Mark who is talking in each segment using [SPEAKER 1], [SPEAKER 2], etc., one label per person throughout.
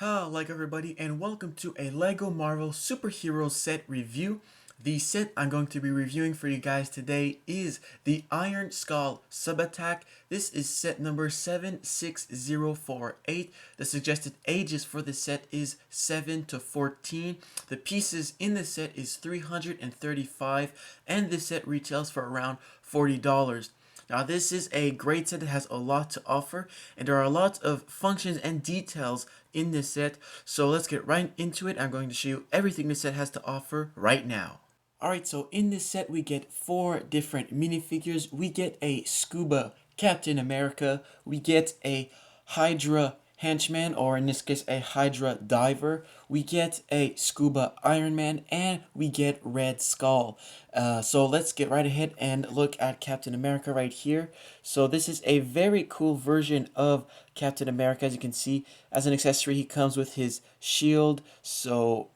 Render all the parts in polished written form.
[SPEAKER 1] Hello everybody, and welcome to a LEGO Marvel superhero set review. The set I'm going to be reviewing for you guys today is the Iron Skull Sub-Attack. This is set number 76048. The suggested ages for the set is 7 to 14. The pieces in the set is 335, and this set retails for around $40. Now this is a great set that has a lot to offer, and there are a lot of functions and details in this set, so let's get right into it. I'm going to show you everything this set has to offer right now. Alright, so in this set we get 4 different minifigures. We get a Scuba Captain America, we get a Hydra henchman, or in this case a Hydra Diver, we get a Scuba Iron Man, and we get Red Skull. So let's get right ahead and look at Captain America right here. So this is a very cool version of Captain America. As you can see, as an accessory he comes with his shield, so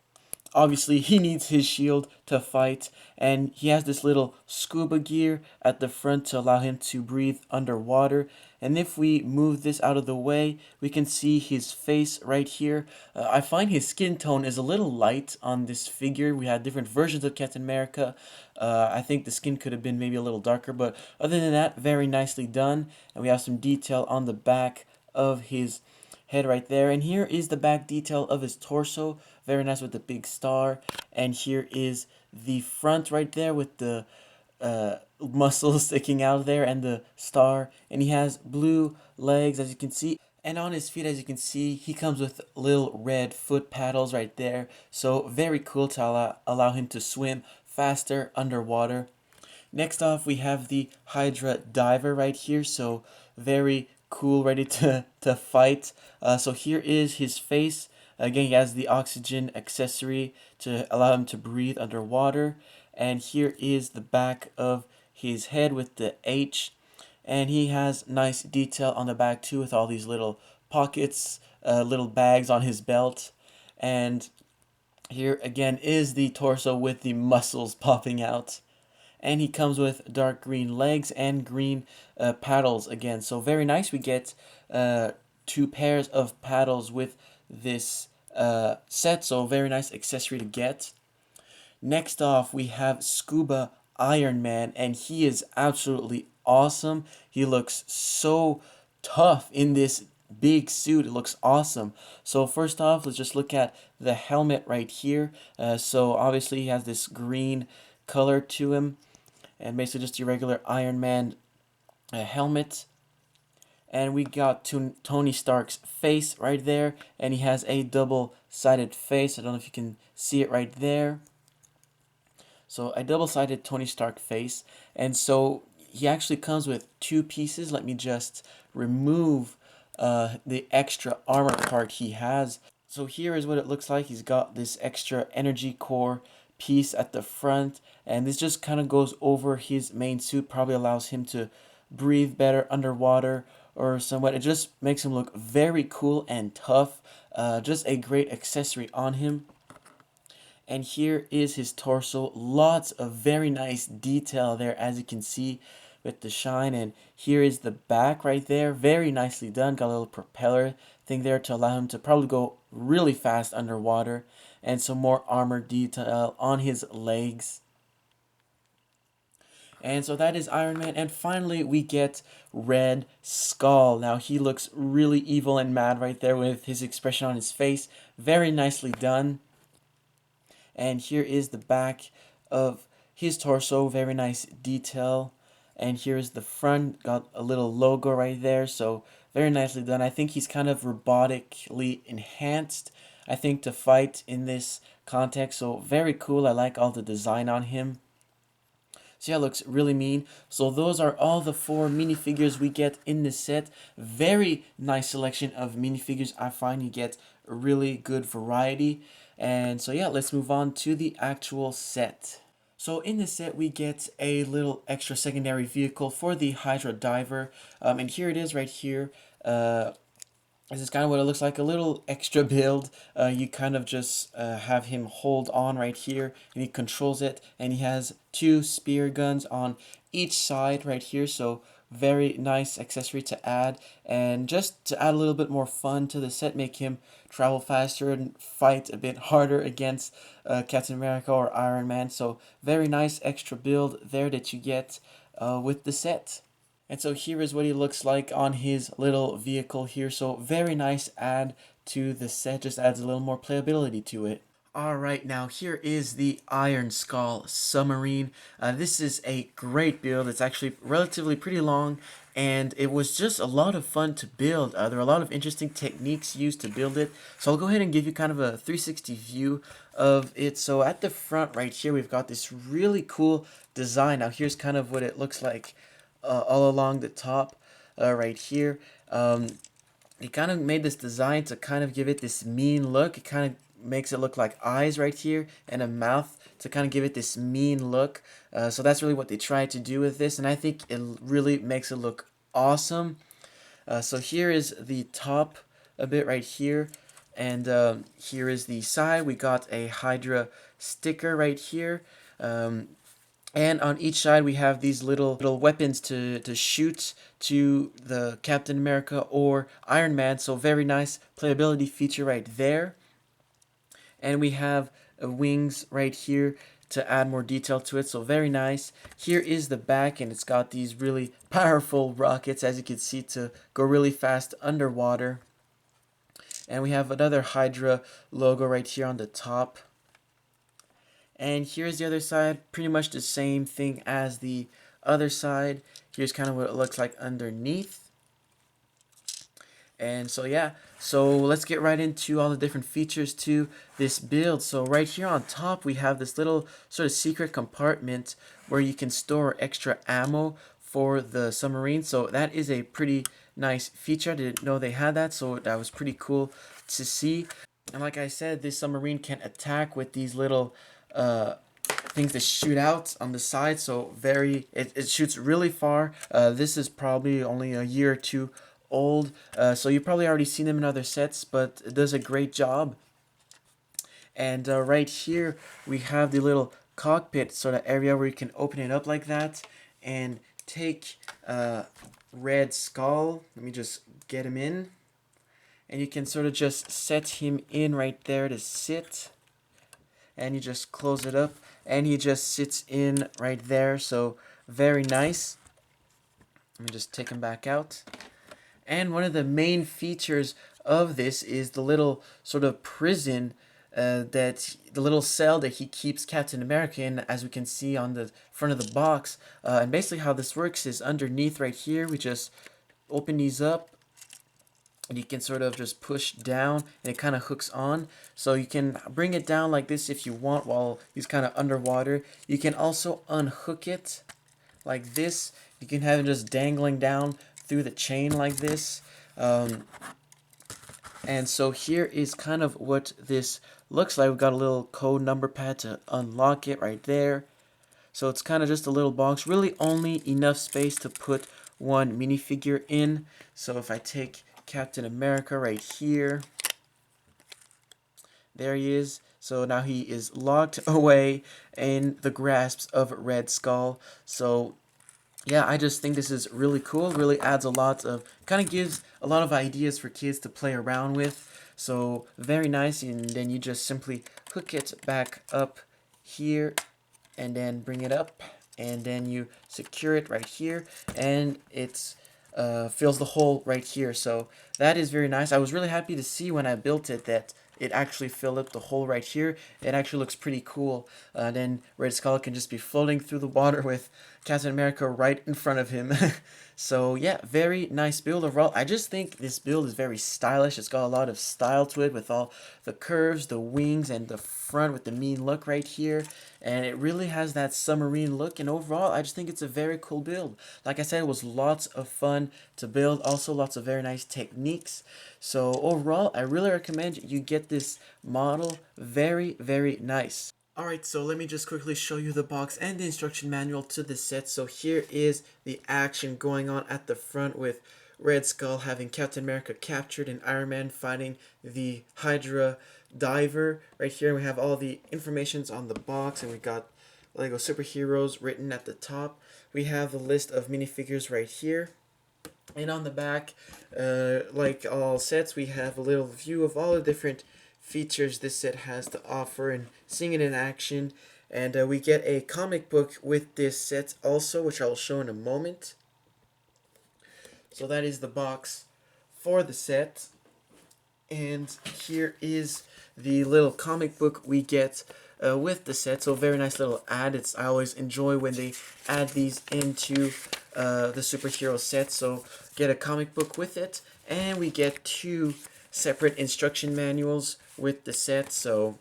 [SPEAKER 1] obviously he needs his shield to fight, and he has this little scuba gear at the front to allow him to breathe underwater. And if we move this out of the way, we can see his face right here. I find his skin tone is a little light on this figure. We had different versions of Captain America. I think the skin could have been maybe a little darker, but other than that, very nicely done. And we have some detail on the back of his head right there, and here is the back detail of his torso, very nice with the big star. And here is the front right there with the muscles sticking out there and the star, and he has blue legs, as you can see, and on his feet, as you can see, he comes with little red foot paddles right there, so very cool to allow him to swim faster underwater. Next off, we have the Hydra Diver right here, so very cool, ready to fight. So here is his face. Again, he has the oxygen accessory to allow him to breathe underwater. And here is the back of his head with the H. And he has nice detail on the back too, with all these little pockets, little bags on his belt. And here again is the torso with the muscles popping out. And he comes with dark green legs and green paddles again. So very nice. We get 2 pairs of paddles with this set. So very nice accessory to get. Next off, we have Scuba Iron Man, and he is absolutely awesome. He looks so tough in this big suit. It looks awesome. So first off, let's just look at the helmet right here. So obviously he has this green color to him, and basically just your regular Iron Man helmet. And we got Tony Stark's face right there, and he has a double-sided face. I don't know if you can see it right there. So a double-sided Tony Stark face, and so he actually comes with 2 pieces. Let me just remove the extra armor part he has. So here is what it looks like. He's got this extra energy core piece at the front, and this just kind of goes over his main suit, probably allows him to breathe better underwater or somewhat. It just makes him look very cool and tough. Just a great accessory on him. And here is his torso. Lots of very nice detail there, as you can see, with the shine. And here is the back right there, very nicely done. Got a little propeller thing there to allow him to probably go really fast underwater, and some more armor detail on his legs. And so that is Iron Man. And finally, we get Red Skull. Now, he looks really evil and mad right there with his expression on his face. Very nicely done. And here is the back of his torso. Very nice detail. And here's the front. Got a little logo right there. So very nicely done. I think he's kind of robotically enhanced, I think, to fight in this context. So very cool. I like all the design on him. So yeah, looks really mean. So those are all the 4 minifigures we get in this set. Very nice selection of minifigures. I find you get a really good variety. And so yeah, let's move on to the actual set. So in this set, we get a little extra secondary vehicle for the Hydra Diver. And here it is right here. This is kind of what it looks like, a little extra build. You kind of just have him hold on right here, and he controls it, and he has 2 spear guns on each side right here, so very nice accessory to add, and just to add a little bit more fun to the set, make him travel faster and fight a bit harder against Captain America or Iron Man. So very nice extra build there that you get with the set. And so here is what he looks like on his little vehicle here. So very nice add to the set, just adds a little more playability to it. Alright, now here is the Iron Skull submarine. This is a great build. It's actually relatively pretty long, and it was just a lot of fun to build. There are a lot of interesting techniques used to build it. So I'll go ahead and give you kind of a 360 view of it. So at the front right here, we've got this really cool design. Now here's kind of what it looks like all along the top right here. He kind of made this design to kind of give it this mean look. It kind of makes it look like eyes right here and a mouth to kind of give it this mean look. So that's really what they tried to do with this, and I think it really makes it look awesome. So here is the top a bit right here, and here is the side. We got a Hydra sticker right here. And on each side we have these little weapons to shoot to the Captain America or Iron Man. So very nice playability feature right there. And we have wings right here to add more detail to it. So very nice. Here is the back, and it's got these really powerful rockets, as you can see, to go really fast underwater. And we have another Hydra logo right here on the top. And here's the other side, pretty much the same thing as the other side. Here's kind of what it looks like underneath. And so yeah, so let's get right into all the different features to this build. So right here on top, we have this little sort of secret compartment where you can store extra ammo for the submarine. So that is a pretty nice feature. I didn't know they had that, so that was pretty cool to see. And like I said, this submarine can attack with these little things that shoot out on the side. So it shoots really far. This is probably only a year or two old, so you've probably already seen them in other sets, but it does a great job. And right here we have the little cockpit sort of area where you can open it up like that and take Red Skull. Let me just get him in, and you can sort of just set him in right there to sit, and you just close it up and he just sits in right there. So very nice. Let me just take him back out. And one of the main features of this is the little sort of prison the little cell that he keeps Captain America in, as we can see on the front of the box. And basically how this works is underneath right here, we just open these up, and you can sort of just push down and it kind of hooks on. So you can bring it down like this if you want while he's kind of underwater. You can also unhook it like this. You can have it just dangling down through the chain like this. And so here is kind of what this looks like. We've got a little code number pad to unlock it right there. So it's kind of just a little box, really only enough space to put one minifigure in. So if I take Captain America right here, there he is. So now he is locked away in the grasps of Red Skull. So yeah, I just think this is really cool. Really adds a lot of, kind of gives a lot of ideas for kids to play around with. So very nice. And then you just simply hook it back up here and then bring it up, and then you secure it right here, and it's fills the hole right here. So that is very nice. I was really happy to see when I built it that it actually filled up the hole right here. It actually looks pretty cool. Then Red Skull can just be floating through the water with Captain America right in front of him. So yeah, very nice build overall. I just think this build is very stylish. It's got a lot of style to it with all the curves, the wings, and the front with the mean look right here. And it really has that submarine look, and overall I just think it's a very cool build. Like I said, it was lots of fun to build, also lots of very nice techniques. So overall, I really recommend you get this model. Very, very nice. Alright, so let me just quickly show you the box and the instruction manual to this set. So here is the action going on at the front with Red Skull having Captain America captured and Iron Man fighting the Hydra Diver. Right here we have all the informations on the box, and we got Lego superheroes written at the top. we have the list of minifigures right here. And on the back, like all sets, we have a little view of all the different features this set has to offer and seeing it in action. And we get a comic book with this set also, which I will show in a moment. So that is the box for the set. And here is the little comic book we get with the set. So very nice little ad. I always enjoy when they add these into the superhero set. So get a comic book with it, and we get 2 separate instruction manuals with the set. So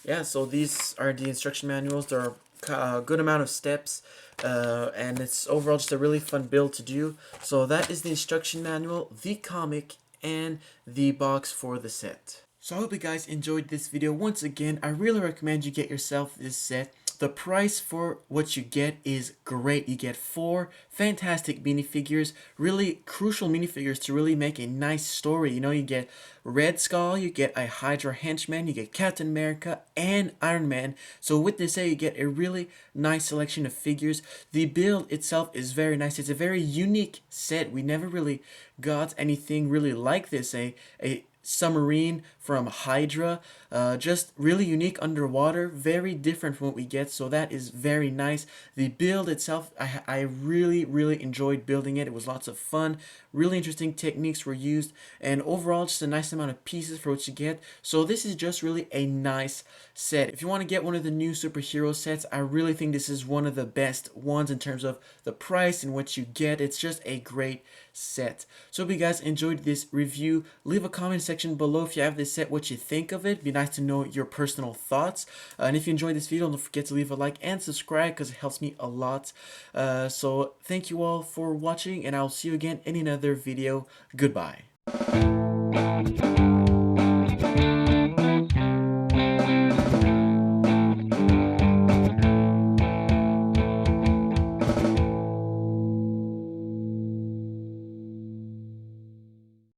[SPEAKER 1] yeah, so these are the instruction manuals. There are a good amount of steps, and it's overall just a really fun build to do. So that is the instruction manual, the comic, and the box for the set. So I hope you guys enjoyed this video. Once again, I really recommend you get yourself this set. The price for what you get is great. You get 4 fantastic minifigures, really crucial minifigures to really make a nice story. You know, you get Red Skull, you get a Hydra henchman, you get Captain America, and Iron Man. So with this set, you get a really nice selection of figures. The build itself is very nice. It's a very unique set. We never really got anything really like this. A submarine from Hydra, just really unique underwater, very different from what we get, so that is very nice. The build itself, I really enjoyed building it. It was lots of fun, really interesting techniques were used, and overall just a nice amount of pieces for what you get. So this is just really a nice set. If you want to get one of the new superhero sets, I really think this is one of the best ones in terms of the price and what you get. It's just a great set. So if you guys enjoyed this review, leave a comment section below if you have this set, what you think of it. It'd be nice to know your personal thoughts. And if you enjoyed this video, don't forget to leave a like and subscribe because it helps me a lot. So thank you all for watching, and I'll see you again in another video. Goodbye.